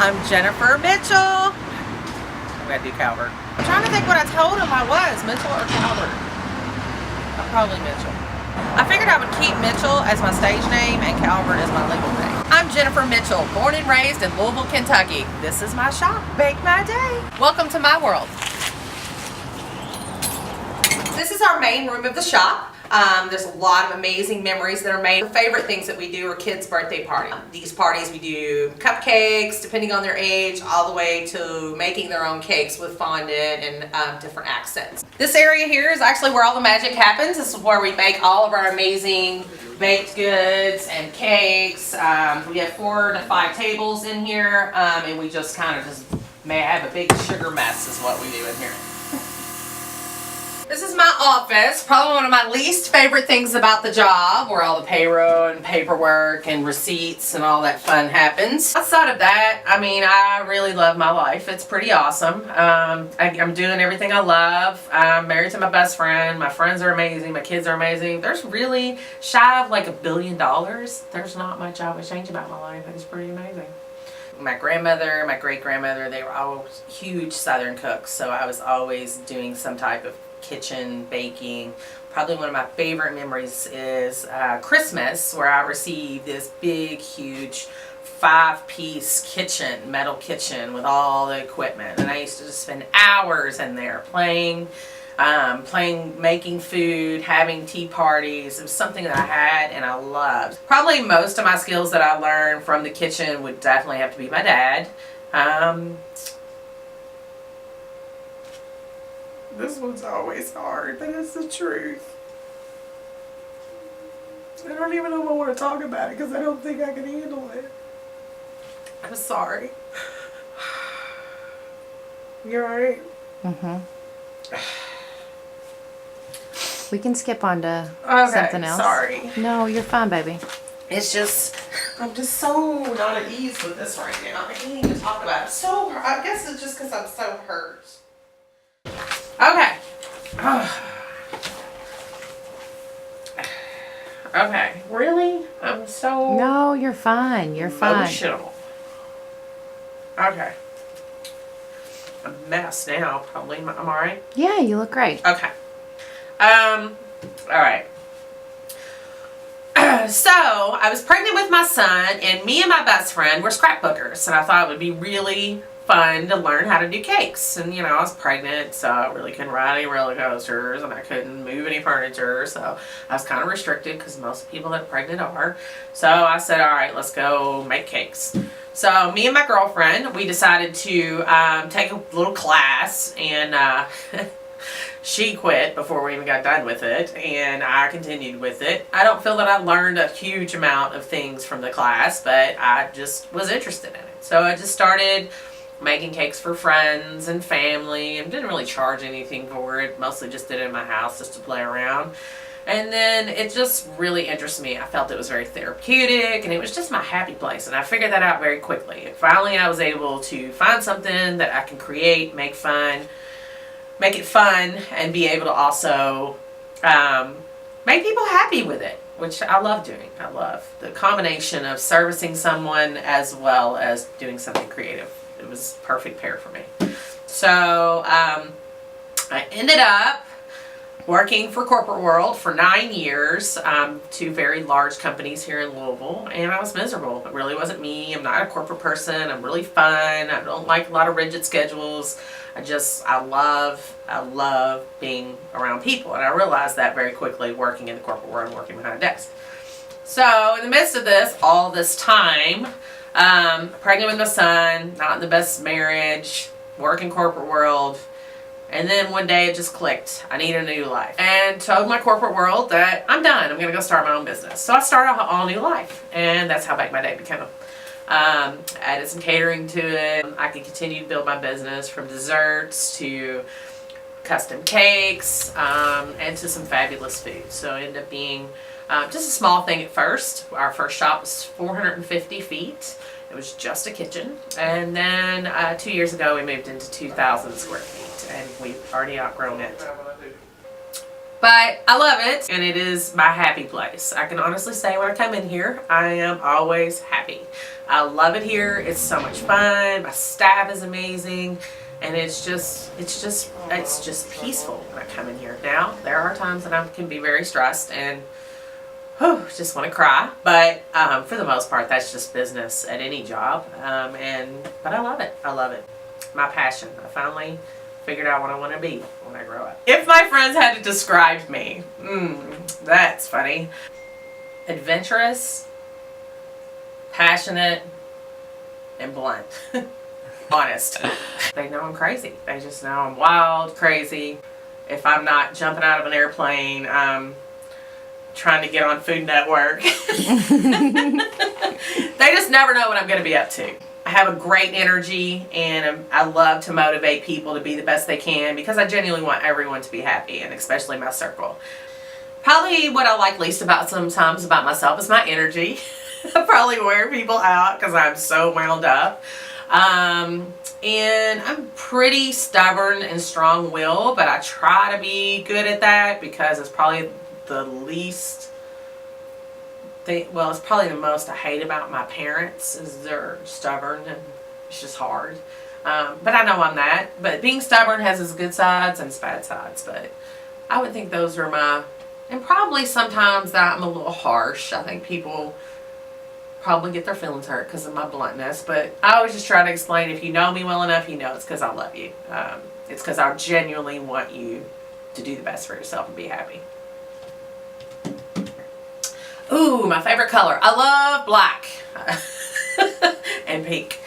I'm Jennifer Mitchell. I'm gonna do Calvert. I'm trying to think what I told him I was, Mitchell or Calvert. Probably Mitchell. I figured I would keep Mitchell as my stage name and Calvert as my legal name. I'm Jennifer Mitchell, born and raised in Louisville, Kentucky. This is my shop, Bake My Day. Welcome to my world. This is our main room of the shop. There's a lot of amazing memories that are made. The favorite things that we do are kids' birthday parties. These parties we do cupcakes, depending on their age, all the way to making their own cakes with fondant and different accents. This area here is actually where all the magic happens. This is where we make all of our amazing baked goods and cakes. We have 4 to 5 tables in here, and we just kind of may have a big sugar mess is what we do in here. This is my office, probably one of my least favorite things about the job, where all the payroll and paperwork and receipts and all that fun happens. Outside of that, I mean, I really love my life. It's pretty awesome. I'm doing everything I love. I'm married to my best friend. My friends are amazing. My kids are amazing. There's really, shy of like $1 billion, there's not much I would change about my life. It's pretty amazing. My grandmother, my great-grandmother, they were all huge Southern cooks, so I was always doing some type of kitchen baking. Probably one of my favorite memories is Christmas, where I received this big, huge 5-piece kitchen, metal kitchen with all the equipment, and I used to just spend hours in there playing, making food, having tea parties. It was something that I had and I loved. Probably most of my skills that I learned from the kitchen would definitely have to be my dad. This one's always hard, but it's the truth. I don't even know if I want to talk about it because I don't think I can handle it. I'm sorry. You alright? Mm-hmm. We can skip on to something else. Sorry. No, you're fine, baby. It's just, I'm just so not at ease with this right now. I can't even talk about it. I guess it's just because I'm so hurt. Okay. Okay. Really? I'm so... No, you're fine. You're fine. Emotional. Okay. I'm a mess now, probably. I'm alright? Yeah, you look great. Okay. Alright. So, I was pregnant with my son, and me and my best friend were scrapbookers, and I thought it would be really fun to learn how to do cakes. And you know, I was pregnant, so I really couldn't ride any roller coasters, and I couldn't move any furniture, so I was kind of restricted because most people that are pregnant are. So I said, alright, let's go make cakes. So me and my girlfriend, we decided to take a little class, and she quit before we even got done with it, and I continued with it. I don't feel that I learned a huge amount of things from the class, but I just was interested in it. So I just started making cakes for friends and family, and didn't really charge anything for it. Mostly just did it in my house just to play around. And then it just really interested me. I felt it was very therapeutic, and it was just my happy place, and I figured that out very quickly. And finally I was able to find something that I can create, make it fun, and be able to also make people happy with it, which I love doing. I love the combination of servicing someone as well as doing something creative. It was a perfect pair for me. So I ended up working for corporate world for 9 years, 2 very large companies here in Louisville, and I was miserable. It really wasn't me. I'm not a corporate person. I'm really fun. I don't like a lot of rigid schedules. I love being around people, and I realized that very quickly working in the corporate world and working behind a desk. So in the midst of this, all this time, pregnant with my son, not in the best marriage, working corporate world, and then one day it just clicked. I need a new life. And told my corporate world that I'm done. I'm going to go start my own business. So I started a all new life, and that's how Bake My Day became. Added some catering to it. I could continue to build my business from desserts to custom cakes, and to some fabulous food. So it ended up being just a small thing at first. Our first shop was 450 feet. It was just a kitchen. And then 2 years ago we moved into 2,000 square feet, and we've already outgrown it. But I love it, and it is my happy place. I can honestly say when I come in here, I am always happy. I love it here. It's so much fun. My staff is amazing, and it's just peaceful when I come in here. Now, there are times that I can be very stressed and just want to cry, but for the most part, that's just business at any job. But I love it. I love it. My passion. I finally figured out what I want to be when I grow up. If my friends had to describe me, that's funny. Adventurous, passionate, and blunt. Honest. They know I'm crazy. They just know I'm wild, crazy. If I'm not jumping out of an airplane, trying to get on Food Network. They just never know what I'm going to be up to. I have a great energy, and I love to motivate people to be the best they can because I genuinely want everyone to be happy, and especially my circle. Probably what I like least sometimes about myself is my energy. I probably wear people out because I'm so wound up. And I'm pretty stubborn and strong-willed, but I try to be good at that because it's probably the least it's probably the most I hate about my parents is they're stubborn, and it's just hard. But I know I'm that. But being stubborn has its good sides and its bad sides. But I would think those are and probably sometimes that I'm a little harsh. I think people probably get their feelings hurt because of my bluntness. But I always just try to explain, if you know me well enough, you know it's because I love you. It's because I genuinely want you to do the best for yourself and be happy. Ooh, my favorite color. I love black and pink.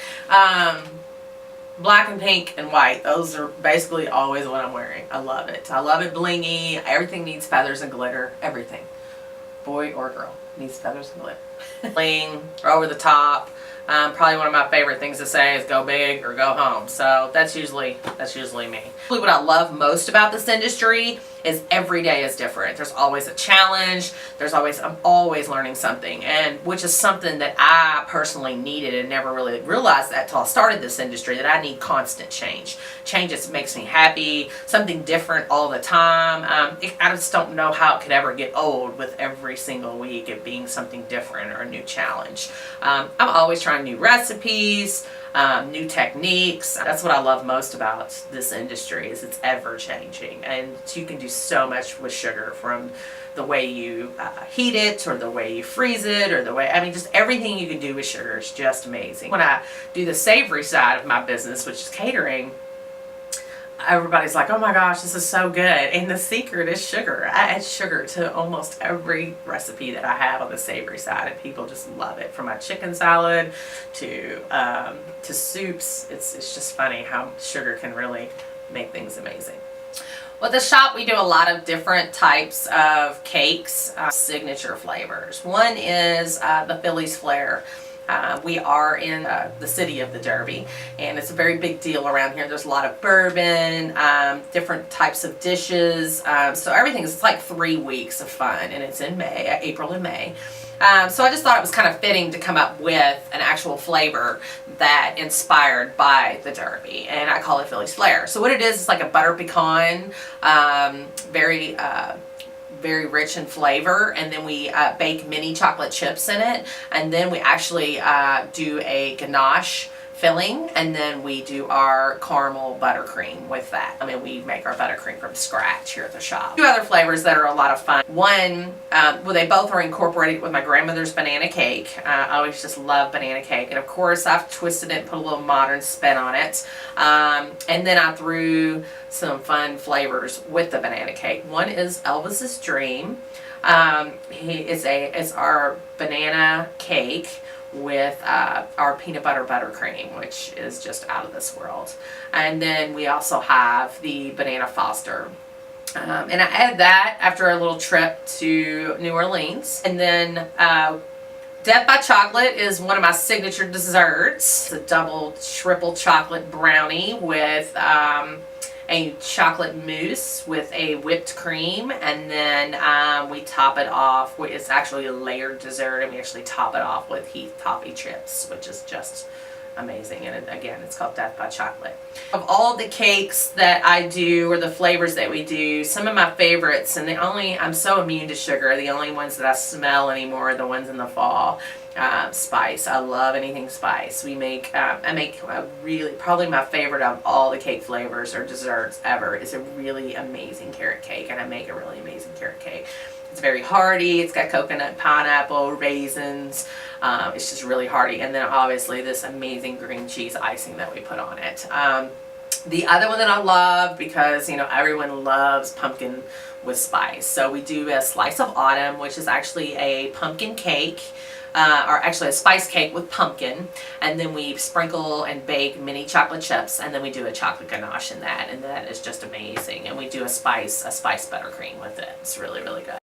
Black and pink and white. Those are basically always what I'm wearing. I love it. I love it blingy. Everything needs feathers and glitter. Everything. Boy or girl needs feathers and glitter. Bling or over the top. Probably one of my favorite things to say is go big or go home. So that's usually me. What I love most about this industry is every day is different. There's always a challenge. I'm always learning something, and which is something that I personally needed and never really realized that till I started this industry, that I need constant change. Change just makes me happy, something different all the time. I just don't know how it could ever get old with every single week it being something different or a new challenge. I'm always trying new recipes, new techniques. That's what I love most about this industry, is it's ever changing, and you can do so much with sugar, from the way you heat it, or the way you freeze it, or just everything you can do with sugar is just amazing. When I do the savory side of my business, which is catering, everybody's like, oh my gosh, this is so good. And the secret is sugar. I add sugar to almost every recipe that I have on the savory side, and people just love it. From my chicken salad to soups. It's just funny how sugar can really make things amazing. With the shop, we do a lot of different types of cakes, signature flavors. One is the Philly's Flair. We are in the city of the Derby, and it's a very big deal around here. There's a lot of bourbon, different types of dishes, so it's like 3 weeks of fun, and it's in April and May. So I just thought it was kind of fitting to come up with an actual flavor that inspired by the Derby, and I call it Philly's Flair. So what it is, it's like a butter pecan, very rich in flavor, and then we bake mini chocolate chips in it, and then we actually do a ganache filling, and then we do our caramel buttercream with that. We make our buttercream from scratch here at the shop. Two other flavors that are a lot of fun. One, they both are incorporated with my grandmother's banana cake. I always just love banana cake, and of course I've twisted it and put a little modern spin on it. And then I threw some fun flavors with the banana cake. One is Elvis's Dream. It's our banana cake with our peanut butter buttercream, which is just out of this world. And then we also have the Banana Foster. And I added that after a little trip to New Orleans. And then Death by Chocolate is one of my signature desserts. It's a double, triple chocolate brownie with a chocolate mousse with a whipped cream, and then we top it off. It's actually a layered dessert, and we actually top it off with Heath toffee chips, which is just amazing. And again, it's called Death by Chocolate. Of all the cakes that I do, or the flavors that we do, some of my favorites, and I'm so immune to sugar, the only ones that I smell anymore are the ones in the fall. Spice. I love anything spice. I make a really, probably my favorite of all the cake flavors or desserts ever is a really amazing carrot cake, and I make a really amazing carrot cake. It's very hearty. It's got coconut, pineapple, raisins. It's just really hearty. And then obviously this amazing green cheese icing that we put on it. The other one that I love, because everyone loves pumpkin with spice. So we do a slice of autumn, which is actually a pumpkin cake. Or actually a spice cake with pumpkin, and then we sprinkle and bake mini chocolate chips, and then we do a chocolate ganache in that, and that is just amazing. And we do a spice buttercream with it. It's really, really good.